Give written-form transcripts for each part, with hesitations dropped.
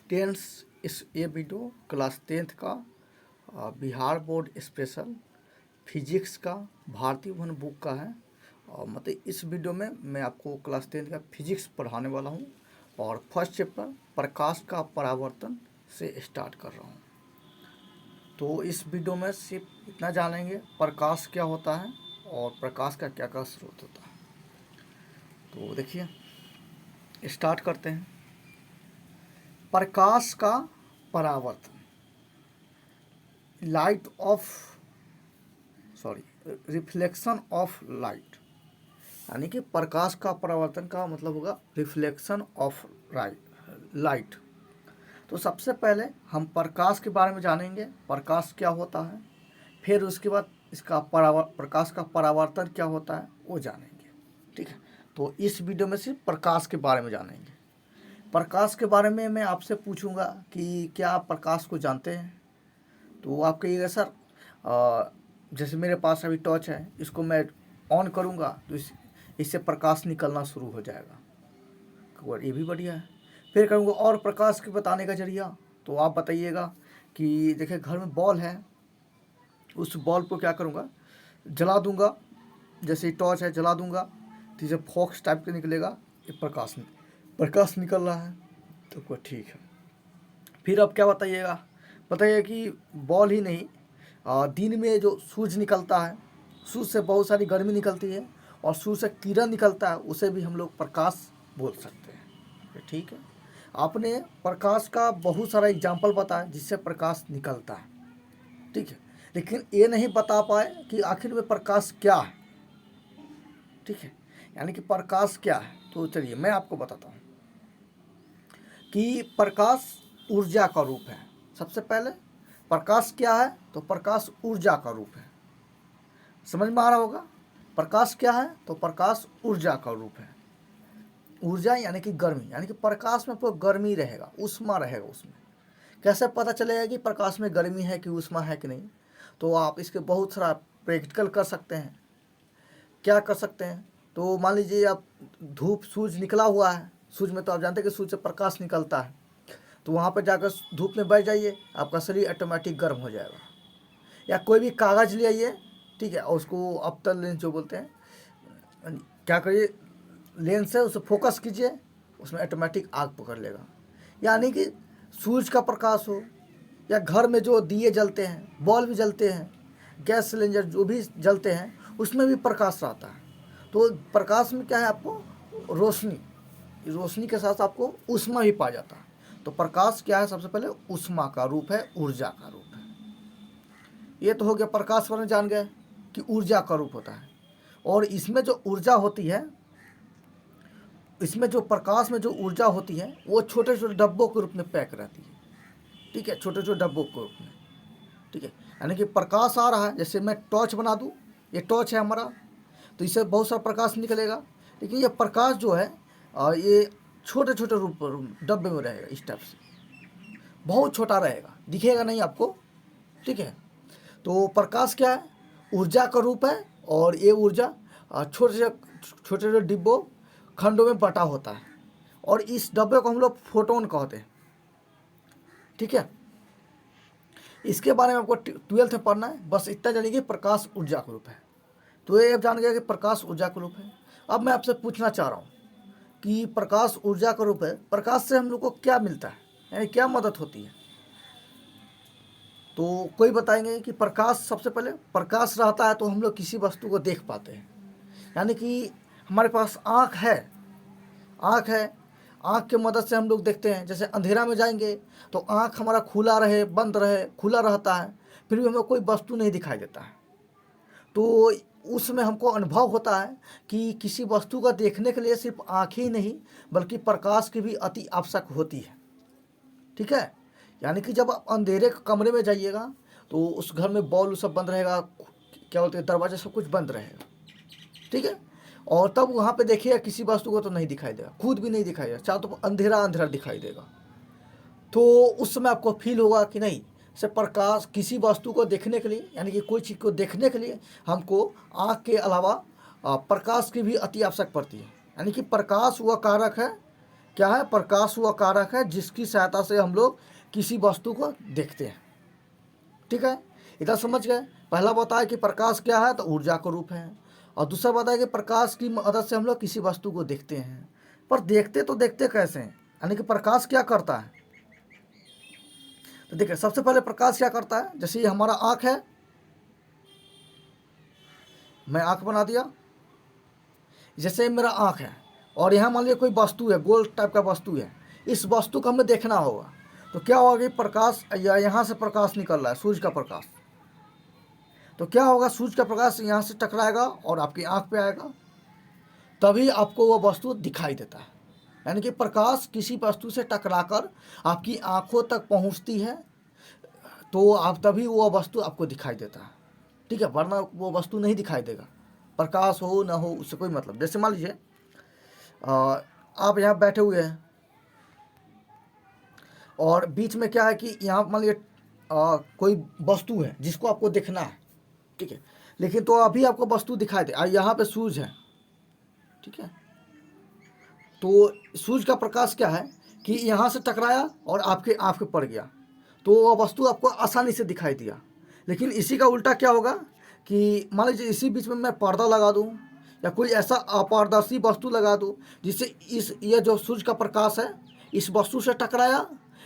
Tense इस ये video class 10th का बिहार बोर्ड स्पेशल फिजिक्स का भारतीय वन बुक का है। और मतलब इस वीडियो में मैं आपको क्लास 10th का फिजिक्स पढ़ाने वाला हूँ और फर्स्ट चैप्टर प्रकाश का परावर्तन से स्टार्ट कर रहा हूँ। तो इस वीडियो में सिर्फ इतना जानेंगे प्रकाश क्या होता है और प्रकाश का क्या क्या स्रोत होता है। तो देखिए स्टार्ट करते हैं। प्रकाश का परावर्तन, रिफ्लेक्शन ऑफ लाइट, यानी कि प्रकाश का परावर्तन का मतलब होगा रिफ्लेक्शन ऑफ लाइट। तो सबसे पहले हम प्रकाश के बारे में जानेंगे, प्रकाश क्या होता है, फिर उसके बाद इसका प्रकाश का परावर्तन क्या होता है वो जानेंगे। ठीक है, तो इस वीडियो में सिर्फ प्रकाश के बारे में जानेंगे। प्रकाश के बारे में मैं आपसे पूछूंगा कि क्या आप प्रकाश को जानते हैं, तो आप कहिएगा सर जैसे मेरे पास अभी टॉर्च है, इसको मैं ऑन करूंगा तो इससे प्रकाश निकलना शुरू हो जाएगा, और ये भी बढ़िया है। फिर कहूँगा और प्रकाश के बताने का जरिया, तो आप बताइएगा कि देखिए घर में बॉल है, उस बॉल को क्या करूँगा जला दूंगा, जैसे टॉर्च है जला दूंगा तो इसे फॉक्स टाइप के निकलेगा, ये प्रकाश निकल रहा है। तो ठीक है, फिर अब क्या बताइएगा कि बॉल ही नहीं, दिन में जो सूरज निकलता है, सूरज से बहुत सारी गर्मी निकलती है और सूरज से किरण निकलता है, उसे भी हम लोग प्रकाश बोल सकते हैं। ठीक है, आपने प्रकाश का बहुत सारा एग्जाम्पल बताया जिससे प्रकाश निकलता है। ठीक है, लेकिन ये नहीं बता पाए कि आखिर में प्रकाश क्या है। ठीक है, यानी कि प्रकाश क्या है, तो चलिए मैं आपको बताता हूँ कि प्रकाश ऊर्जा का रूप है। सबसे पहले प्रकाश क्या है, तो प्रकाश ऊर्जा का रूप है। समझ में आ रहा होगा, प्रकाश क्या है, तो प्रकाश ऊर्जा का रूप है। ऊर्जा यानी कि गर्मी, यानी कि प्रकाश में पूरा गर्मी रहेगा, उष्मा रहेगा उसमें। कैसे पता चलेगा कि प्रकाश में गर्मी है कि उष्मा है कि नहीं, तो आप इसके बहुत सारा प्रैक्टिकल कर सकते हैं। क्या कर सकते हैं, तो मान लीजिए आप धूप सूरज निकला हुआ है, सूरज में तो आप जानते हैं कि सूरज से प्रकाश निकलता है, तो वहाँ पर जाकर धूप में बैठ जाइए, आपका शरीर ऑटोमेटिक गर्म हो जाएगा। या कोई भी कागज़ ले आइए, ठीक है, और उसको अवतल लेंस जो बोलते हैं, क्या करिए लेंस से उसे फोकस कीजिए, उसमें ऑटोमेटिक आग पकड़ लेगा। यानी कि सूरज का प्रकाश हो या घर में जो दिए जलते हैं, बॉल भी जलते हैं, गैस सिलेंडर जो भी जलते हैं, उसमें भी प्रकाश रहता है। तो प्रकाश में क्या है, आपको रोशनी के साथ आपको ऊष्मा भी पा जाता है। तो प्रकाश क्या है, सबसे पहले ऊष्मा का रूप है, ऊर्जा का रूप है। ये तो हो गया प्रकाश पर जान गए कि ऊर्जा का रूप होता है। और इसमें जो ऊर्जा होती है, इसमें जो प्रकाश में जो ऊर्जा होती है वो छोटे छोटे डब्बों के रूप में पैक रहती है। ठीक है, छोटे छोटे डब्बों के रूप में। ठीक है, यानी कि प्रकाश आ रहा है, जैसे मैं टॉर्च बना दूँ, ये टॉर्च है हमारा, तो इससे बहुत सारा प्रकाश निकलेगा। लेकिन ये प्रकाश जो है ये छोटे छोटे रूप डब्बे में रहेगा, इस टाइप से बहुत छोटा रहेगा, दिखेगा नहीं आपको। ठीक है, तो प्रकाश क्या है, ऊर्जा का रूप है, और ये ऊर्जा छोटे छोटे डिब्बों खंडों में बटा होता है, और इस डब्बे को हम लोग फोटोन कहते हैं। ठीक है, इसके बारे में आपको 12th में पढ़ना है, बस इतना जानिए प्रकाश ऊर्जा का रूप है। तो ये अब जान गया कि प्रकाश ऊर्जा का रूप है। अब मैं आपसे पूछना चाह रहा हूँ कि प्रकाश ऊर्जा का रूप है, प्रकाश से हम लोग को क्या मिलता है, यानी क्या मदद होती है। तो कोई बताएंगे कि प्रकाश, सबसे पहले प्रकाश रहता है तो हम लोग किसी वस्तु को देख पाते हैं। यानी कि हमारे पास आँख है, आँख के मदद से हम लोग देखते हैं। जैसे अंधेरा में जाएंगे तो आँख हमारा खुला रहे बंद रहे, खुला रहता है, फिर भी हमें कोई वस्तु नहीं दिखाई देता है। तो उसमें हमको अनुभव होता है कि किसी वस्तु का देखने के लिए सिर्फ आँख ही नहीं बल्कि प्रकाश की भी अति आवश्यक होती है। ठीक है, यानी कि जब आप अंधेरे कमरे में जाइएगा तो उस घर में बॉल सब बंद रहेगा, क्या बोलते हैं, दरवाजा सब कुछ बंद रहेगा। ठीक है, और तब वहाँ पे देखिएगा किसी वस्तु को तो नहीं दिखाई देगा, खुद भी नहीं दिखाई देगा, चाहे तो अंधेरा अंधेरा दिखाई देगा। तो उस समय आपको फील होगा कि नहीं, से प्रकाश किसी वस्तु को देखने के लिए, यानी कि कोई चीज़ को देखने के लिए हमको आँख के अलावा प्रकाश की भी अति आवश्यक पड़ती है। यानी कि प्रकाश वह कारक है क्या है, प्रकाश वह कारक है जिसकी सहायता से हम लोग किसी वस्तु को देखते हैं। ठीक है, इतना समझ गए। पहला बताया कि प्रकाश क्या है, तो ऊर्जा का रूप है, और दूसरा बताया कि प्रकाश की मदद से हम लोग किसी वस्तु को देखते हैं। पर देखते तो देखते कैसे हैं, यानी कि प्रकाश क्या करता है। तो देखिए, सबसे पहले प्रकाश क्या करता है, जैसे ये हमारा आँख है, मैं आँख बना दिया, जैसे मेरा आँख है, और यहाँ मान लीजिए कोई वस्तु है, गोल टाइप का वस्तु है, इस वस्तु को हमें देखना होगा, तो क्या होगा कि प्रकाश, या यहाँ से प्रकाश निकल रहा है, सूर्य का प्रकाश, तो क्या होगा, सूर्य का प्रकाश यहाँ से टकराएगा और आपकी आँख पे आएगा, तभी आपको वह वस्तु दिखाई देता है। यानी कि प्रकाश किसी वस्तु से टकराकर आपकी आँखों तक पहुँचती है, तो आप तभी वह वस्तु आपको दिखाई देता है। ठीक है, वरना वो वस्तु नहीं दिखाई देगा, प्रकाश हो ना हो उससे कोई मतलब। जैसे मान लीजिए आप यहाँ बैठे हुए हैं, और बीच में क्या है कि यहाँ मान लीजिए कोई वस्तु है जिसको आपको देखना है। ठीक है, लेकिन तो अभी आपको वस्तु दिखाई दे, यहाँ पे सूरज है। ठीक है, तो सूरज का प्रकाश क्या है कि यहाँ से टकराया और आपके आँख पे पड़ गया, तो वह वस्तु आपको आसानी से दिखाई दिया। लेकिन इसी का उल्टा क्या होगा कि मान लीजिए इसी बीच में मैं पर्दा लगा दूँ, या कोई ऐसा अपारदर्शी वस्तु लगा दूँ जिससे ये जो सूरज का प्रकाश है इस वस्तु से टकराया,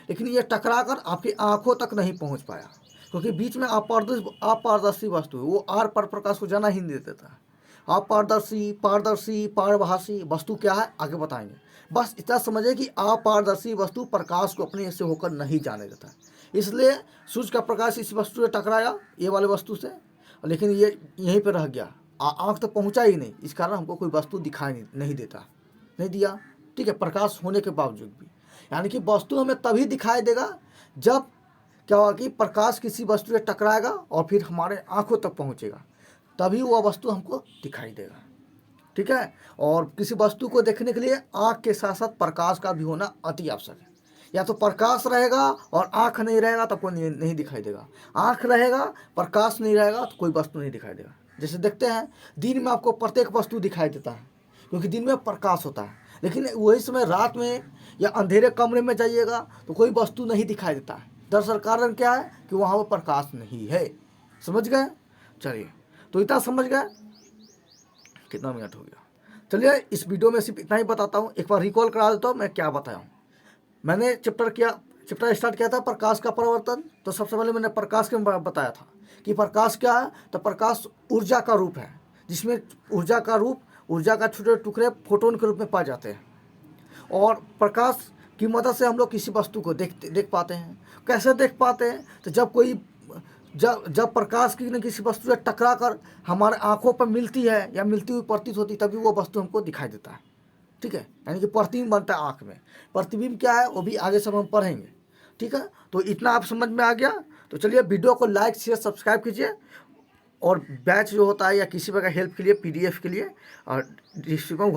लेकिन ये टकरा कर आपकी आँखों तक नहीं पहुँच पाया, क्योंकि बीच में अपारदर्शी वस्तु है, वो आर पर प्रकाश को जाना ही नहीं देता। अपारदर्शी, पारदर्शी, पारभासी वस्तु क्या है, आगे बताएंगे। बस इतना समझिए कि अपारदर्शी वस्तु प्रकाश को अपने से होकर नहीं जाने देता, इसलिए सूर्य का प्रकाश इस वस्तु से टकराया, ये वाले वस्तु से, लेकिन ये यहीं पर रह गया, आँख तक पहुँचा ही नहीं, इस कारण हमको कोई वस्तु दिखाई नहीं देता, नहीं दिया। ठीक है, प्रकाश होने के बावजूद भी, यानी कि वस्तु हमें तभी दिखाई देगा जब क्या होगा कि प्रकाश किसी वस्तु से टकराएगा और फिर हमारे आँखों तक पहुँचेगा, तभी वह वस्तु हमको दिखाई देगा। ठीक है, और किसी वस्तु को देखने के लिए आँख के साथ साथ प्रकाश का भी होना अति आवश्यक है। या तो प्रकाश रहेगा और आँख नहीं रहेगा तो कोई नहीं दिखाई देगा, आँख रहेगा प्रकाश नहीं रहेगा तो कोई वस्तु नहीं दिखाई देगा। जैसे देखते हैं दिन में आपको प्रत्येक वस्तु दिखाई देता है, क्योंकि दिन में प्रकाश होता है, लेकिन वही समय रात में या अंधेरे कमरे में जाइएगा तो कोई वस्तु नहीं दिखाई देता है। दरअसल कारण क्या है कि वहाँ पर प्रकाश नहीं है। समझ गए? चलिए, तो इतना समझ गए, कितना मिनट हो गया। चलिए, इस वीडियो में सिर्फ इतना ही बताता हूँ, एक बार रिकॉल करा देता हूँ मैं क्या बताया हूँ। मैंने चैप्टर स्टार्ट किया था प्रकाश का परिवर्तन, तो सबसे पहले मैंने प्रकाश के बारे में बताया था कि प्रकाश क्या है, तो प्रकाश ऊर्जा का रूप है, जिसमें ऊर्जा का छोटे टुकड़े फोटोन के रूप में पाए जाते हैं, और प्रकाश की मदद से हम लोग किसी वस्तु को देख पाते हैं। कैसे देख पाते हैं, तो जब प्रकाश की न किसी वस्तु से टकरा कर हमारे आँखों पर मिलती है या मिलती हुई प्रतीत होती, तभी वो वस्तु हमको दिखाई देता है। ठीक है, यानी कि प्रतिबिंब बनता है आँख में। प्रतिबिंब क्या है वो भी आगे सब हम पढ़ेंगे। ठीक है, तो इतना आप समझ में आ गया। तो चलिए, वीडियो को लाइक शेयर सब्सक्राइब कीजिए, और बैच जो होता है या किसी प्रकार हेल्प के लिए PDF के लिए और डिस्क्रिप्शन